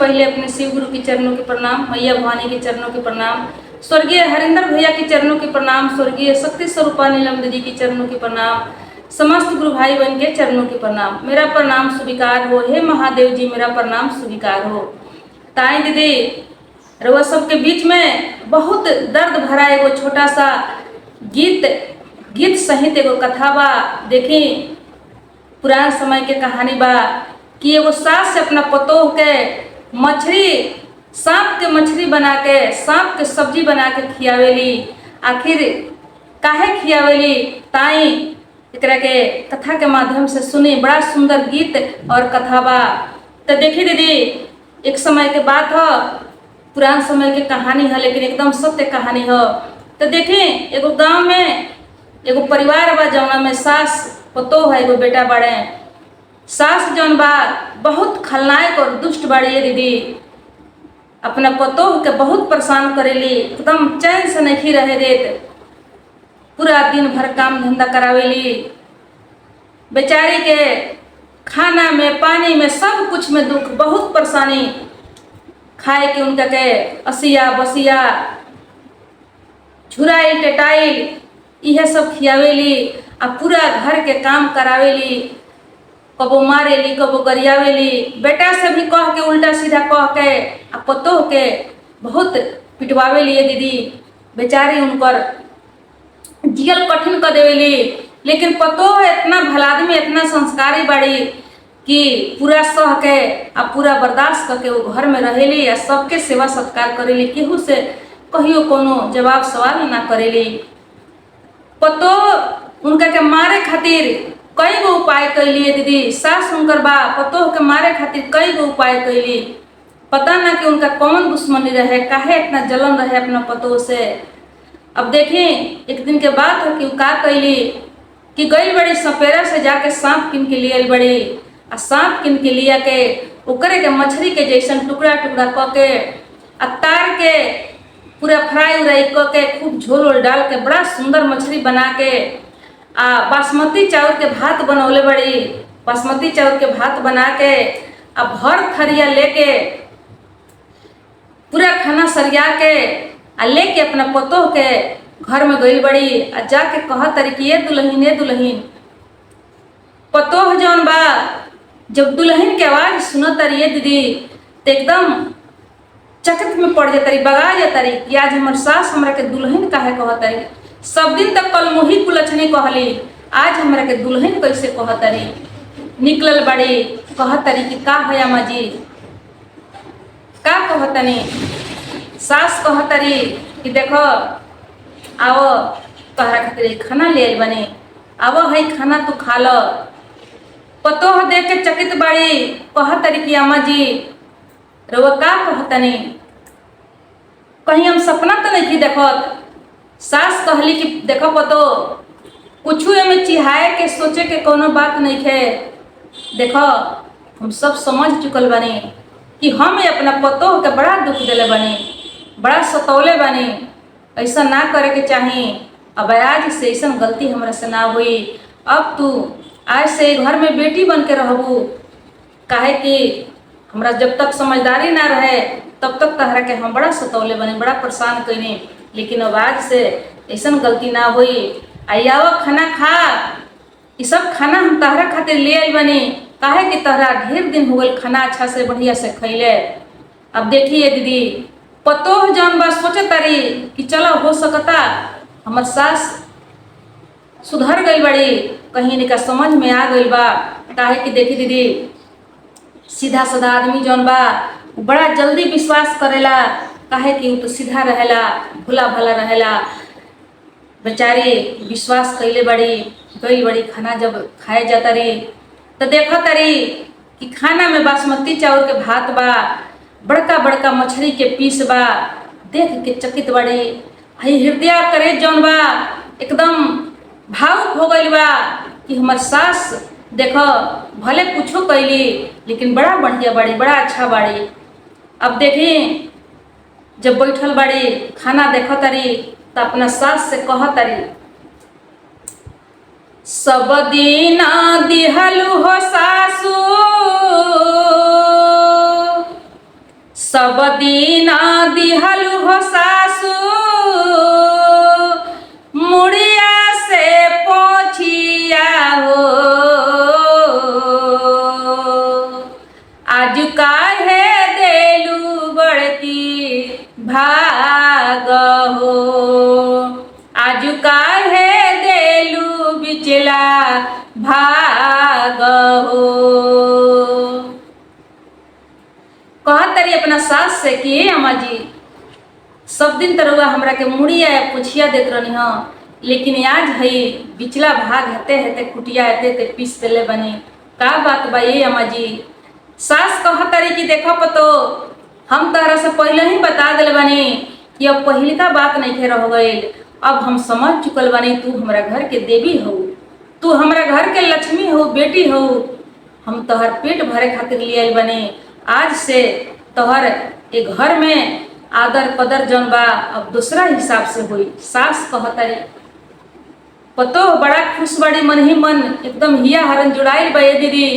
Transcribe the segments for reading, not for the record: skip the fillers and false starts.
पहले अपने शिव गुरु के चरणों के प्रणाम, मैया भवानी के चरणों के प्रणाम, स्वर्गीय हरिंदर भैया के चरणों के प्रणाम, स्वर्गीय शक्ति स्वरूपा नीलम दीदी के चरणों के प्रणाम, समस्त गुरु भाई बहन के चरणों के प्रणाम। मेरा प्रणाम स्वीकार हो, हे महादेव जी मेरा प्रणाम स्वीकार हो। ताई दीदी रउआ सबके बीच में बहुत दर्द भरा एगो छोटा सा गीत सहित एगो कथा बा। देखी पुरान समय के कहानी बा कि एगो सास से अपना पतोह के मछली, सांप के मछली बना के, सांप के सब्जी बना के खियावेली। आखिर काहे खियावेली ताई एकरा के कथा के माध्यम से सुनी। बड़ा सुंदर गीत और कथा बा। तो देखी दीदी एक समय के बात है, पुरान समय के कहानी है लेकिन एकदम सत्य कहानी है। तो देखी एगो गांव में एगो परिवार बा जौना में सास पतोह है, एगो बेटा बड़े। सास जौन बा बहुत खलनायक और दुष्ट बाड़ी है दीदी, अपना पतोह के बहुत परेशान करेली, एकदम चैन से नहीं रहे देत, पूरा दिन भर काम धंधा करावेली। बेचारी के खाना में पानी में सब कुछ में दुख, बहुत परेशानी। खाए के उनका के असिया बसिया झुराइल टेटाइल यह सब खियावेली, आ पूरा घर के काम करावेली। कबो मारेली कबो गरियावेली, बेटा से भी कह के उल्टा सीधा कह के आ पतोह के बहुत पिटवावेली है दीदी। बेचारी उनकर जियल कठिन कर देवेली, लेकिन पतोह इतना भला आदमी, इतना संस्कारी बाड़ी कि पूरा सह के आ पूरा बर्दाश्त करके वो घर में रहेली, आ सबके सेवा सत्कार करेली, केहू से कहियो कोनो जवाब सवाल ना करेली। पतोह उनका के मारे खातिर कई गो उपाय कैली दीदी। सास उनकर बा पतोह के मारे खातिर कई गो उपाय कैली। पता ना कि उनका कौन दुश्मनी रहे, काहे इतना जलन रहे अपना पतोह से। अब देखें एक दिन के बात है कि का कैली कि गई बड़ी सपेरा से जाके सांप किन के लिए बड़ी, आ सांप किन के लिया के ओकरे के मछली के जैसन टुकड़ा टुकड़ा क के आ तार के पूरा फ्राई उराई क के खूब झोल ओल डाल के बड़ा सुंदर मछली बना के आ बासमती चावल के भात बनौले बड़ी। बासमती चावल के भात बना के आ भर थरिया लेके पूरा खाना सरिया के आ लेके अपना पतोह के घर में गई बड़ी। आ जाके कहा तरी कि ये दुल्हन पतोह जौन बा जब दुल्हन के आवाज सुनत तरी ये दीदी तो एकदम चकित में पड़ जातरी, बगा जातरी कि आज हमार सास हमरा के दुल्हन काहे कहतरी। सब दिन तक कल मुही कुलछनी कहली, आज हमरा के दुल्हन कैसे कहतरी। निकलल बड़ी कहतरी कि का है अम्मा जी, का कहतनी। सास कहतरी कि देखो आओ तोहरा खातिर खाना ले आइल बनी, आवो है खाना तू खा लो। पतोह देख के चकित बाड़ी, कहतरी कि अम्मा जी रउआ का कहतनी, कहीं हम सपना तो नहीं देखत। सास कहली कि देखो पतोह कुछ एमे चिहाए के सोचे के कोनो बात नहीं है। देखो हम सब समझ चुकल बनी कि हम अपना पतोह के बड़ा दुख दिले बनी, बड़ा सतौले बनी, ऐसा ना करे के चाही। अब आज से ऐसा गलती हमरा से ना हुई। अब तू आज से घर में बेटी बन के रहबू, काहे कि हमरा जब तक समझदारी ना रहे तब तक तहरा के हम बड़ा सतौले बने, बड़ा परेशान कईनी, लेकिन अब आज से ऐसा गलती ना हुई। आयावा खाना खा, ये सब खाना हम तहरा खातिर ले आई बनी, काहे कि तहरा ढेर दिन हो गए खाना अच्छा से बढ़िया से खैले। अब देखिए दीदी पतोह जौन बा सोचे तारी कि चलो हो सकता हमर सास सुधर गई बड़ी, कहीं इनका समझ में आ गई बा। काहे कि देखी दीदी सीधा साधा आदमी जौन बा बड़ा जल्दी विश्वास करेला, काहे कि वो तो सीधा रहेला, भोला भाला रहेला। बेचारी विश्वास कैले बड़ी, गई बड़ी खाना जब खाए जाता रही तो देखा तारी कि खाना में बासमती चावल के भात बा, बड़का बड़का मछली के पीस बा। देख के चकित बड़ी, हई हृदय करे जौन बा एकदम भावुक हो गई बा कि हमार सास देखो भले कुछो कैली लेकिन बड़ा बढ़िया बाड़ी, बड़ा अच्छा बाड़ी। अब देखी जब बैठल बाड़ी खाना देख तारी तो अपना सास से कह तारी, सब दिन दिहलु हो सासू सब दीना दिहलु हो सासू मुड़िया से पोछिया हो, आज काहे देलू बड़की भाग हो, आज काहे देलू बिचला भाग हो। कहतरी अपना सास से कि अम्मा जी सब दिन तरुआ हमरा के मुड़िया या पुछिया देत रहनी हो, लेकिन आज हई बिचला भाग हेते हेते कुटिया हेते ते पीस देले बनी, का बात बा ये अम्मा जी। सास कहतरी कि देखो पतो हम तहरा से पहले ही बता दिल बनी कि अब पहिलका बात नहीं खे रह गई, अब हम समझ चुकल बनी तू हमरा घर के देवी हो, तू हमरा घर के लक्ष्मी हो, बेटी हो। हम तोहर पेट भरे खातिर ले आइल बनी, आज से तोहर ए घर में आदर कदर जौन बा अब दूसरा हिसाब से हुई। सास कहतरी पतो बड़ा खुश बड़ी मन ही मन एकदम हिया हरन जुड़ाइल बा ये दीदी।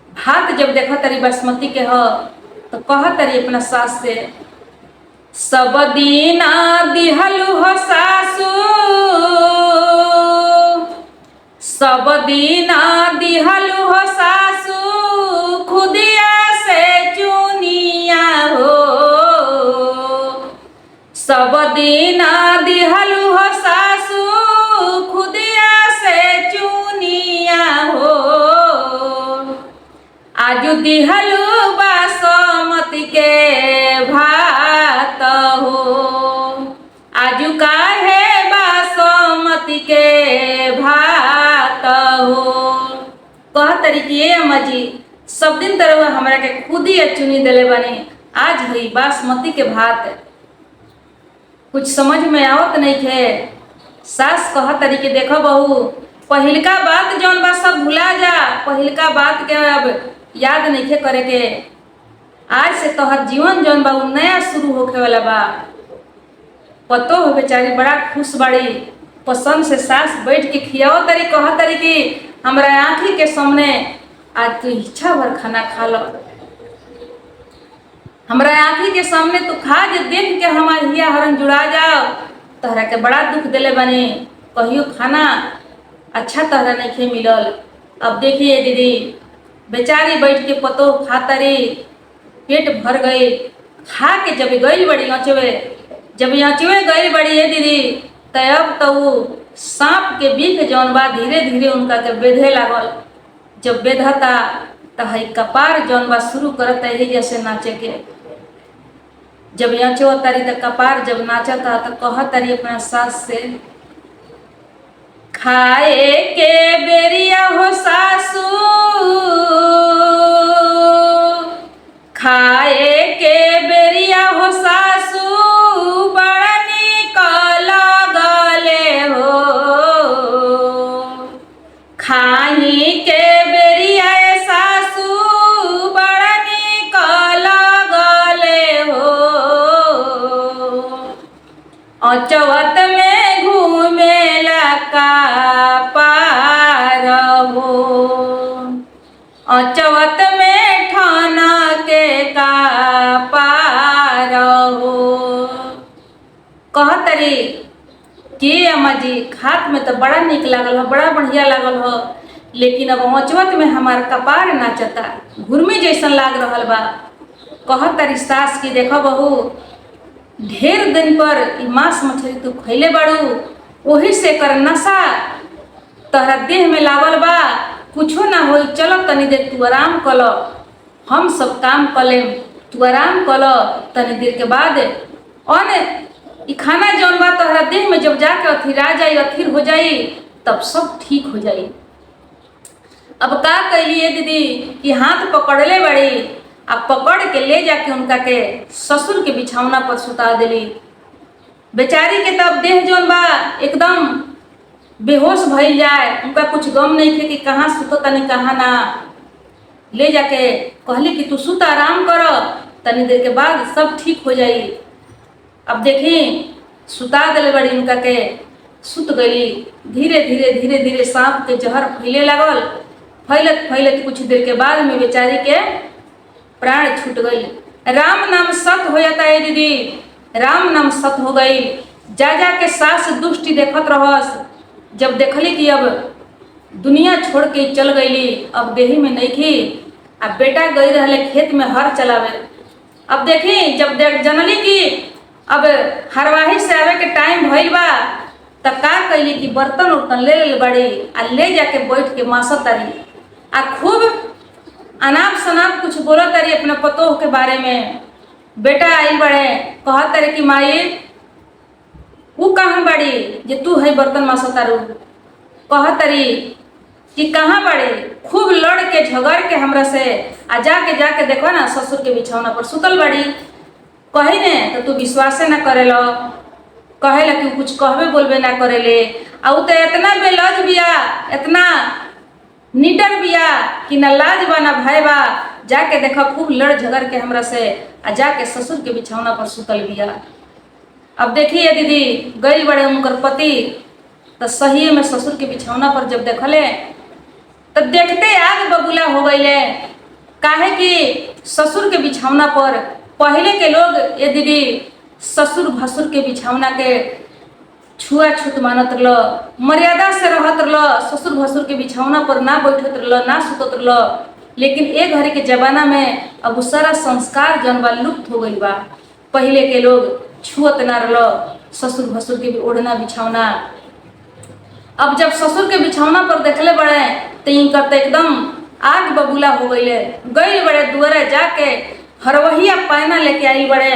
भात जब देखा तरी बासमती के हो तो कहतरी अपना सास से सब दीना दिहलु हो सासू, सब दीना दिहलु हो सासू खुदिया से चुनिया हो, सब दीना दिहलु हो सासू खुदिया से चुनिया हो, आजू दिहलु बासमती के भात हो, आजू काहे बासमती के भात हो। कहतरी कि ये अम्मा जी सब दिन तरह हमरा के खुद ही चुनी दिले बनी, आज हई बासमती के भात कुछ समझ में आवत नहीं थे। सास कहतरी कि देखो बहू पहिलका बात जौन बा सब भुला जा, पहिलका बात के अब याद नहीं थे करे के, आज से तोहर जीवन जौन बा नया शुरू होखे वाला बा। पतो हो बेचारी बड़ा खुश बाड़ी, पसंद से सास बैठ के खियाओ तरी कहतरी कि हमरा आँखी के सामने आज तू इच्छा भर खाना खा लो, हमरा आँखी के सामने तू खा जे देख के हमार हिया हरन जुड़ा जाओ। तहरा के बड़ा दुख दिले बनी, कहियो खाना अच्छा तहरा नहीं खे मिलल। अब देखिए दीदी बेचारी बैठ के पतो खातरी पेट भर गई, खा के जब गई बड़ी अचवे, जब अचवे गई बड़ी है दीदी तब तो वो सांप के बीख जौन बा धीरे धीरे उनका के बेधे लागल। जब बेधता तो हई कपार जौन बा शुरू करता है जैसे नाचे के, जब अचो तारी तो कपार जब नाचता तो कहतरी अपना सास से खाए के बेरिया हो सासू, खाए के बेरिया हो सासू बड़ा निक लगले हो, खाही के बेरिया सासू बड़ा निक लगले हो, अचवत में घूमेला का पार हो, अचवत में ठाना के का पार हो। कहतरी कि अम्मा जी खात में तो बड़ा निक लागल हो, बड़ा बढ़िया लागल हो, लेकिन अब अचवत में हमार कपार नाचता, घुरमी जैसन लाग रहल बा। कहतरी सास की देखो बहू ढेर दिन पर ई मांस मछली तू खैले बाड़ू, वही से कर नशा तहरा देह में लागल बा, कुछो ना होई, चलो तनी देर तू आराम कर लो, हम सब काम कर लेम, तू आराम कर लो। तनी देर के बाद और ई खाना जौन बा तोहरा देह में जब जाके अथिरा जाई, अथिर हो जाई, तब सब ठीक हो जाई। अब का कैलिए दीदी कि हाथ पकड़ले बड़ी, अब पकड़ के ले जाके उनका के ससुर के बिछौना पर सुता दिली। बेचारी के तब देह जौन बा एकदम बेहोश भइल जाए, उनका कुछ गम नहीं थे कि कहाँ सुतो तनी कहाँ ना। ले जाके कहली कि तू सुत आराम करो, तनी देर के बाद सब ठीक हो जाई। अब देखी सुता दिले बड़ी उनका के, सुत गई। धीरे धीरे धीरे धीरे सांप के जहर फैले लागल, फैलत फैलत कुछ देर के बाद में बेचारी के प्राण छूट गई। राम नाम सत हो जाता है दीदी, राम नाम सत हो गई। जा जा के सास दुष्टि देखत रहस। जब देखली कि अब दुनिया छोड़ के चल गईली, अब देही में नहीं थी, अब बेटा गई रहले खेत में हर चलावे। अब देखी जब देख जनली कि अब हरवाही से आवे के टाइम भइल बा, तब का कैली कि बर्तन उर्तन ले ले बड़ी आ ले जाके बैठ के मासत तारी आ खूब अनाप शनाप कुछ बोलत तारी अपने पतोह के बारे में। बेटा आई बड़े कहत तारे कि माई वो कहाँ बड़ी जे तू है बर्तन मासत तारू। कहत तारी कि कहाँ बड़ी, खूब लड़ के झगड़ के हमरा से आ जाके देखो ना ससुर के बिछौना पर सुतल बड़ी। कही ने तो तू विश्वासे ना करेलो, कहेला कि कुछ कहबे बोलबे ना करेले। आ उ तो इतना बेलज बिया, इतना निडर बिया कि ना लाज बा ना भय बा। जाके देखा खूब लड़ झगड़ के हमरा से आ जाके ससुर के बिछौना पर सुतल बिया। अब देखिए दीदी गई बड़े उनकर पति तो सही में ससुर के बिछौना पर जब देखले तो देखते आग बबूला हो गईले। काहे कि ससुर के बिछौना पर पहले के लोग ये दीदी ससुर भसुर के बिछौना के छुआछूत मानत रलो, मर्यादा से रहत रलो, ससुर भसुर के बिछौना पर ना बैठत रलो, ना सुतत रलो। लेकिन ए घड़ी के जमाना में अब सारा संस्कार जन बा लुप्त हो गई बा। पहले के लोग छुअत ना रलो ससुर भसुर के ओढ़ना बिछौना। अब जब ससुर के बिछौना पर देखले बड़े तो इनकर तो एकदम आग बबूला हो गईले। गई बड़े दुआरे जाके हरवहिया पैना लेके आई बड़े,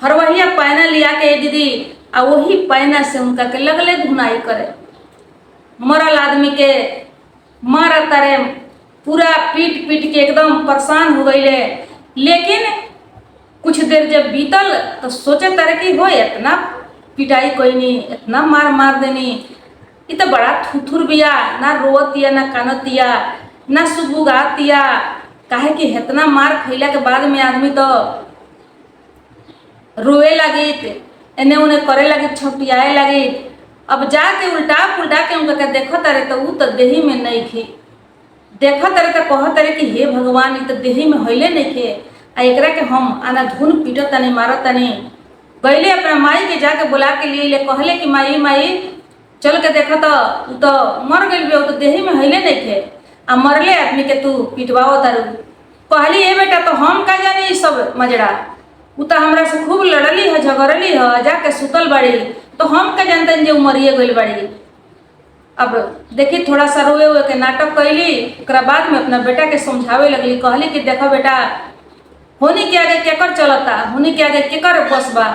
हरवहिया पैना लिया के दीदी आ वही पैना से उनका के लगले धुनाई करे। मरल आदमी के मारा तारे पूरा पीट पीट के एकदम परेशान हो गईले। लेकिन कुछ देर जब बीतल तो सोचे तारे कि हो इतना पिटाई कोई नहीं, इतना मार मार देनी, ये तो बड़ा थुथुर बिया, ना रोवतिया ना कानतिया ना सुबुगातिया। काहे कि इतना मार खैला के बाद में आदमी तो रोए लगी, एने उन्हें करे लगी, छपटियाए लगी। अब जाके उल्टा पुल्टा के उनका देखो तारे तो उ तो देही में नहीं थे। देखो तारे तो कह तारे कि हे भगवान ये तो देही में होइले नहीं थे, आ एकरा के हम आना धुन पीटत तनी मारत तनी। गईले अपना माई के जाके बुला के लिए कहले कि माई माई चल के देखो तो मर गई भी, तो देही में हिले नहीं थे आ मरले आदमी के तू पिटवाओ तारू। कहली ए बेटा तो हम का जाने ये सब मजड़ा, उ तो हमरा से खूब लड़ली है झगड़ली है, जाके सुतल बड़ी तो हम का जानते जे मरिए गई बड़ी। अब देखी थोड़ा सा रोए हुए के नाटक कैली, ओकरा बाद में अपना बेटा के समझावे लगली। कहली कि देखो बेटा होनी के आगे केकर चलता, होनी के आगे केकर बस बा।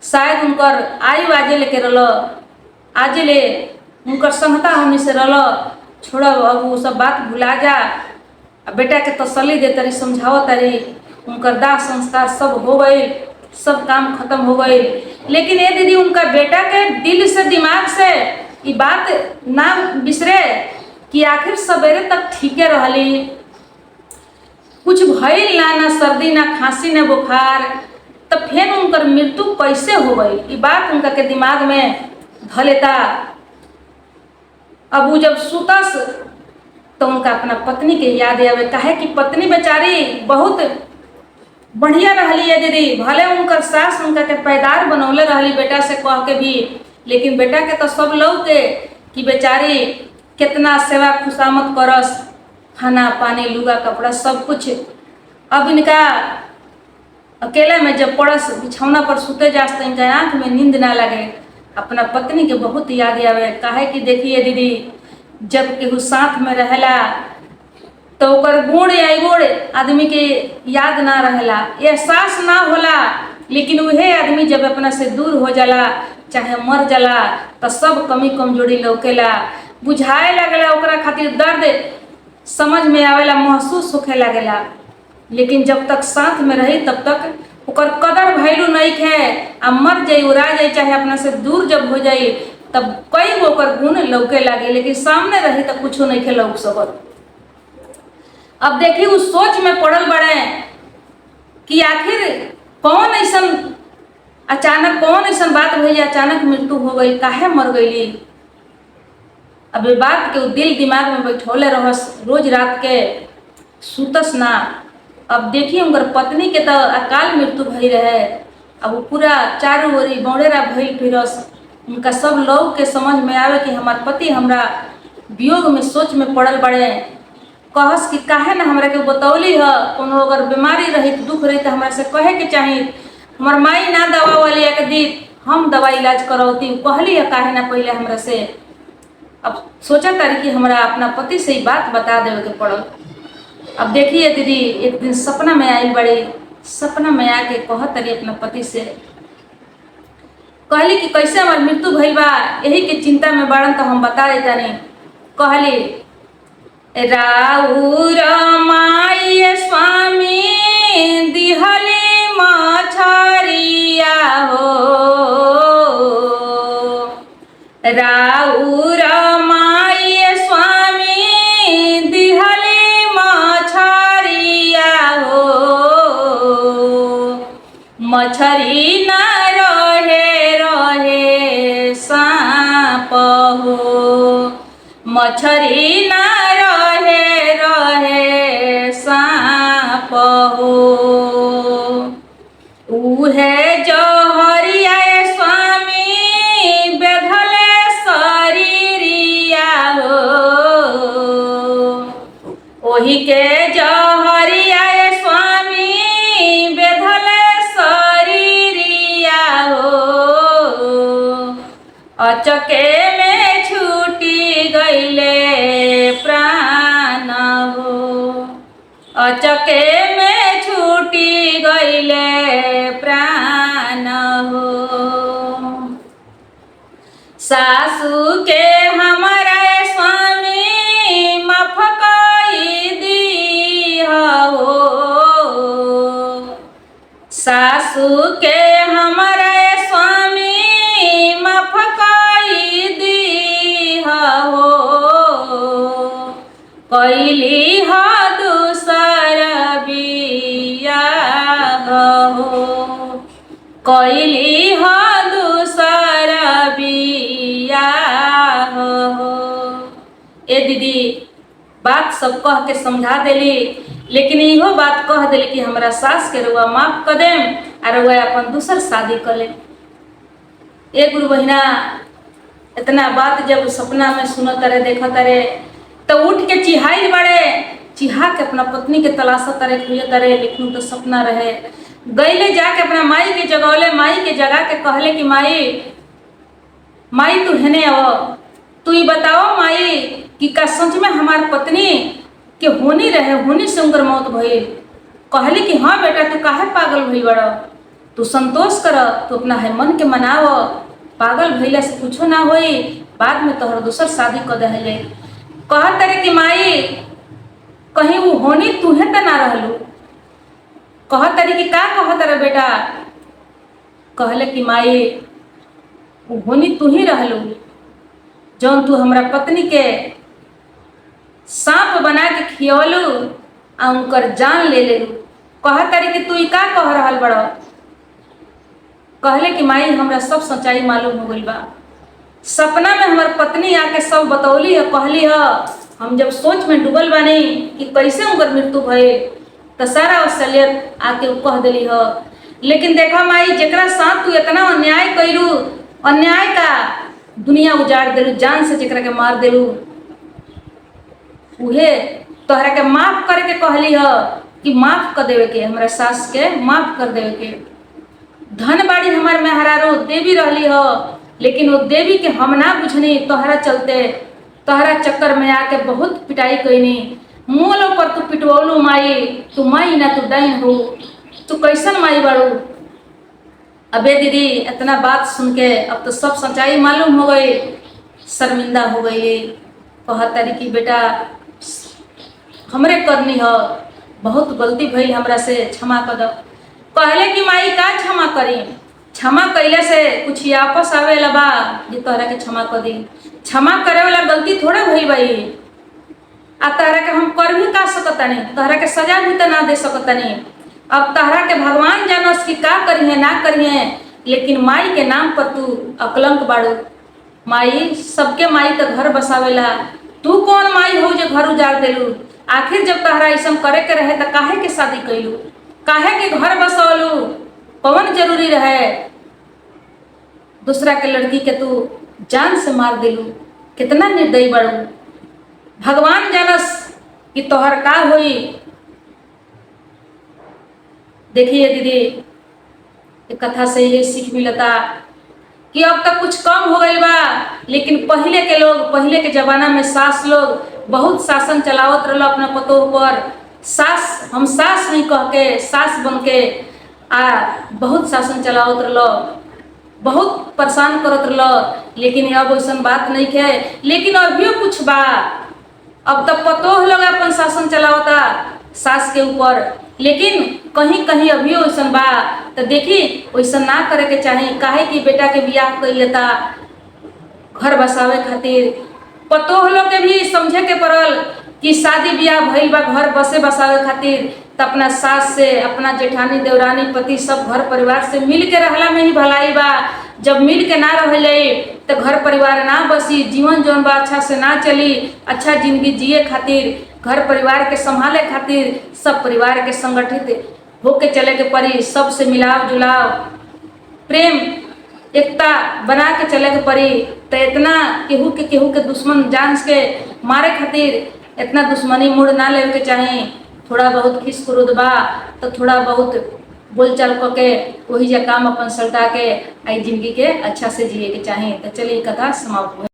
शायद उनकर आयु आजे लेके रलो, आजे ले उनकर संगता हमनी से रलो, छोड़ अब वो सब बात भुला जा। बेटा के तसल्ली दे तारी, समझाओ तारी, उनकर दाह संस्कार सब हो गई, सब काम खत्म हो गई। लेकिन ये दीदी उनका बेटा के दिल से दिमाग से ये बात ना बिसरे कि आखिर सवेरे तक ठीके रहली, कुछ भइल ना सर्दी ना खांसी ना बुखार, तो फिर उनकर मृत्यु कैसे हो गई ये बात उनका के दिमाग में धलेता। अब वो जब सुतस तो उनका अपना पत्नी के याद आवे। काहे कि पत्नी बेचारी बहुत बढ़िया रहली है दीदी, भले उनकर सास उनका के पैदार बनौले रहली बेटा से कह के भी, लेकिन बेटा के तो सब लोग के कि बेचारी कितना सेवा खुशामत करस, खाना पानी लुगा कपड़ा सब कुछ। अब इनका अकेले में जब पड़स बिछौना पर सुते जास तो इनका आँख में नींद ना लगे, अपना पत्नी के बहुत याद आवे। काहे कि देखिए दीदी जब केहू साथ में रहेला तो ओकर गुण या गुण आदमी के याद ना रहेला, एहसास ना होला। लेकिन वह आदमी जब अपना से दूर हो जाला चाहे मर जाला तो सब कमी कमजोरी लौकेला, बुझाए लगेला, ओकरा खातिर दर्द समझ में आवेला, महसूस होखे लगेला। लेकिन जब तक साथ में रही तब तक ओकर कदर वैल्यू नहीं है। आ मर जाई उड़ा जाई चाहे अपना से दूर जब हो जाई तब कई गो ओकर गुण लौके लगे, लेकिन सामने रही तो कुछ नहीं खे लौक सकत। अब देखी उस सोच में पड़ल बड़े कि आखिर कौन ऐसा अचानक कौन ऐसा बात भई अचानक मृत्यु हो गई, काहे मर गईली। अब ये बात के दिल दिमाग में बैठौले रहस, रोज रात के सुतस ना, अब देखिए उनकर पत्नी के तो अकाल मृत्यु भई रहे। अब वो पूरा चारों ओरी बौड़ेरा भइल फिरस। उनका सब लोग के समझ में आवे कि हमार पति हमरा वियोग में सोच में पड़ल बड़े। कहस कि काहे ना हमरा के बतौली ह, कोनो अगर बीमारी रही दुख रही तो हमरा से कहे के चाही। हमार माई ना दवा वाली के दी, हम दवा इलाज करौती, कहली है काहे ना पहले हमरा से। अब सोचा तारी कि हमरा अपना पति से ही बात बता देवे के पड़ल। अब देखिए दीदी एक दिन सपना में आई बड़ी, सपना में आके कहत तारी अपना पति से, कहली कि कैसे हमार मृत्यु भइल बा, यही के चिंता में बाड़न तो हम बता देता नहीं। कहली राउर माई स्वामी दिहली मछरिया हो, राउर माई स्वामी दिहली मछरिया हो, मछरी न रहे रहे सांप हो, मछरी न रहे रहे सांप हो, उहे जहरिया स्वामी बेधले शरीरिया हो, ओही के जहरिया स्वामी बेधले शरीरिया हो, अचके में छूटी गईले प्राण हो, अचके में छूटी गईले प्राण हो, सासू के हमारा स्वामी माफ कई दी हो, सासू के हमारा स्वामी माफ कई दी हो, कैली हो दूसर बियाह हो, कैली हो दूसर बियाह हो। ए दीदी बात सब कह के समझा देली, लेकिन इहो बात कह देली कि हमरा सास के रुआ माफ कर देम और रुआ अपन दूसर शादी कर ले। ए गुरु बहिना इतना बात जब सपना में सुनत रहे देखत रहे तो उठ के चिहाई बड़े, चिहा के अपना पत्नी के तलाशत रहे खुजत रहे, लेकिन तो सपना रहे। गईले जाके अपना माई के जगौले, माई के जगा के कहले कि माई माई तू हेने आओ, तू ही बताओ माई कि का सच में हमार पत्नी के होनी रहे, होनी से उनकर मौत भइल। कहली कि हाँ बेटा तू काहे पागल भइल बड़ा, तू संतोष कर, तू अपना है मन के मनाव, पागल भइला से कुछो ना होई, बाद में तोहर दूसर शादी कर दे जाई। कहत रे कि माई कहीं वो होनी तुहे त ना रहलू। कहत रे कि का कहत रे बेटा, कहले कि माई वो होनी तू ही रहलू, जौन तू हमरा पत्नी के सांप बना के खियवलू आ उनकर जान ले लेलू। कहत रे कि तू ई का कह रहल बड़ा। कहले कि माई हमरा सब सच्चाई मालूम हो गइल बा, सपना में हमार पत्नी आके सब बतौली है, कहली है। हम जब सोच में डूबल बानी कि कैसे उनकर मृत्यु भइल तो सारा असलियत आके कह दिली है। लेकिन देखा माई जेकरा साथ तू इतना अन्याय कइलू, अन्याय का दुनिया उजाड़ देलू, जान से जेकरा के मार देलू, उहे तोहरा के माफ करे के कहली है कि माफ कर देवे के, हमरा सास के माफ कर देवे के। धन बाड़ी हमार मेहरारू देवी रहली हो, लेकिन वो देवी के हम ना बुझनी, तोहरा चलते तोहरा चक्कर में आके बहुत पिटाई कईनी, मोलो पर तू पिटवलू माई, तू माई ना तू डाइन हो, तू कैसन माई बाड़ू। अबे दीदी इतना बात सुन के अब तो सब सच्चाई मालूम हो गई, शर्मिंदा हो गई। कहत तारी कि बेटा हमरे करनी हो, बहुत गलती भइल, हमरा से क्षमा कर दो। कहले कि माई का क्षमा करी, क्षमा कैले से कुछ वापस आवे ला बा जे तोहरा के क्षमा कर दी। क्षमा करे वाला गलती थोड़े भइल बाई, आ तोहरा के हम कर भी का सकतानी, तोहरा के सजा भी तो ना दे सकतानी। अब तोहरा के भगवान जानस कि का करिए ना करिए, लेकिन माई के नाम पर तू अकलंक बाड़ू। माई सबके माई तो घर बसावेला, तू कौन माई हो जो घर उजाड़ देलू। आखिर जब तहरा ऐसा करे के रहे तो काहे के शादी कैलू, काहे के घर बसौलू, कौन जरूरी रहे दूसरा के लड़की के तू जान से मार दिलू। कितना निर्दयी बड़ू। भगवान जानस कि तोहर का हुई। देखिए दीदी, एक कथा से ये सीख मिलता कि अब तक कुछ कम हो गई बा, लेकिन पहले के लोग, पहले के जमाना में सास लोग बहुत शासन चलावत रहा अपना पतोह पर। सास, हम सास नहीं कह के सास बन के बहुत शासन चलावत रहा, बहुत परेशान करत रहा। लेकिन अब वैसा बात नहीं है। लेकिन अभी कुछ बा, अब तक पतोह लोग अपन शासन चलावता सास के ऊपर, लेकिन कहीं कहीं अभी वैसा बा। तो देखी वैसा ना करे के चाही। काहे कि बेटा के बियाह कर लेता घर बसावे खातिर। पतोह लोग के भी समझे के पड़ल कि शादी बियाह भइल बा घर बसे बसावे खातिर, तो अपना सास से, अपना जेठानी देवरानी पति सब घर परिवार से मिल के रहला में ही भलाई बा। जब मिल के ना रह जाए तो घर परिवार ना बसी, जीवन जौन बा अच्छा से ना चली। अच्छा जिंदगी जिए खातिर, घर परिवार के संभाले खातिर सब परिवार के संगठित होके चले के पड़ी। सबसे मिलाव जुलाव, प्रेम, एकता बना के चले के पड़ी। तो इतना केहू के दुश्मन जान के मारे खातिर इतना दुश्मनी मूड ना ले के चाहे। थोड़ा बहुत खिस क्रोध बा तो थोड़ा बहुत बोलचाल करके वही जा काम अपन सल्टा के आई जिंदगी के अच्छा से जिए के चाहे। तो चलिए कथा समाप्त।